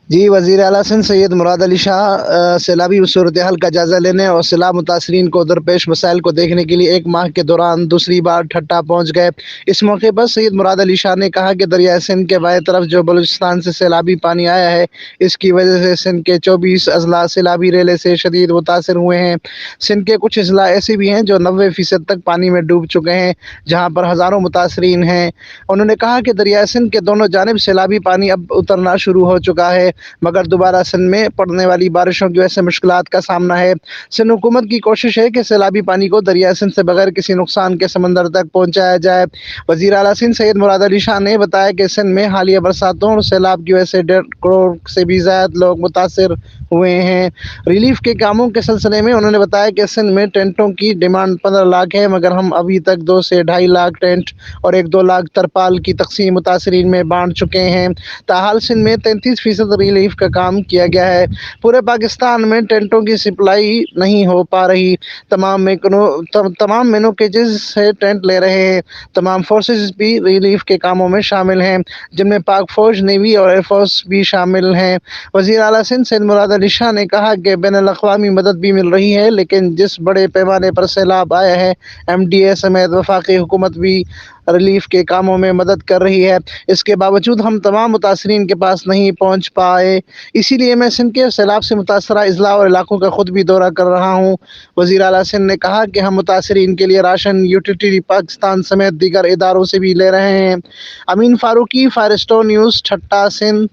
جی، وزیر اعلیٰ سندھ سید مراد علی شاہ سیلابی صورتحال کا جائزہ لینے اور سیلاب متاثرین کو درپیش مسائل کو دیکھنے کے لیے ایک ماہ کے دوران دوسری بار ٹھٹہ پہنچ گئے۔ اس موقع پر سید مراد علی شاہ نے کہا کہ دریائے سندھ کے بائیں طرف جو بلوچستان سے سیلابی پانی آیا ہے، اس کی وجہ سے سندھ کے 24 اضلاع سیلابی ریلے سے شدید متاثر ہوئے ہیں۔ سندھ کے کچھ اضلاع ایسے بھی ہیں جو 90% تک پانی میں ڈوب چکے ہیں، جہاں پر ہزاروں متاثرین ہیں۔ انہوں نے کہا کہ دریائے سندھ کے دونوں جانب سیلابی پانی اب اترنا شروع ہو چکا ہے، مگر دوبارہ سندھ میں پڑنے والی بارشوں کی وجہ سے مشکلات کا سامنا ہے۔ سندھ حکومت کی کوشش ہے کہ سیلابی پانی کو دریائے سندھ سے بغیر کسی نقصان کے سمندر تک پہنچایا جائے۔ وزیر اعلیٰ سندھ سید مراد علی شاہ نے بتایا کہ سندھ میں حالیہ برساتوں اور سیلاب کی وجہ سے 1.5 کروڑ سے بھی زائد لوگ متاثر ہوئے ہیں۔ ریلیف کے کاموں کے سلسلے میں انہوں نے بتایا کہ سندھ میں ٹینٹوں کی ڈیمانڈ 15 لاکھ ہے، مگر ہم ابھی تک 2 سے 2.5 لاکھ ٹینٹ اور 1-2 لاکھ ترپال کی تقسیم متاثرین میں بانٹ چکے ہیں۔ تاحال سندھ میں 33% ریلیف کا کام کیا گیا ہے۔ پورے پاکستان میں ٹینٹوں کی سپلائی نہیں ہو پا رہی۔ تمام مینوکیجز سے ٹینٹ لے رہے ہیں۔ تمام فورسز بھی ریلیف کے کاموں میں شامل ہیں، جن میں پاک فوج، نیوی اور ایئر فورس بھی شامل ہیں۔ وزیر اعلیٰ سندھ سید مراد علی شاہ نے کہا کہ بین الاقوامی مدد بھی مل رہی ہے، لیکن جس بڑے پیمانے پر سیلاب آیا ہے، MDA سمیت وفاقی حکومت بھی ریلیف کے کاموں میں مدد کر رہی ہے۔ اس کے باوجود ہم تمام متاثرین کے پاس نہیں پہنچ پائے، اسی لیے میں سندھ کے سیلاب سے متاثرہ اضلاع اور علاقوں کا خود بھی دورہ کر رہا ہوں۔ وزیر اعلیٰ سندھ نے کہا کہ ہم متاثرین کے لیے راشن، یوٹیلیٹی پاکستان سمیت دیگر اداروں سے بھی لے رہے ہیں۔ Amin Farooqui, fire stone news, Thatta, Sindh.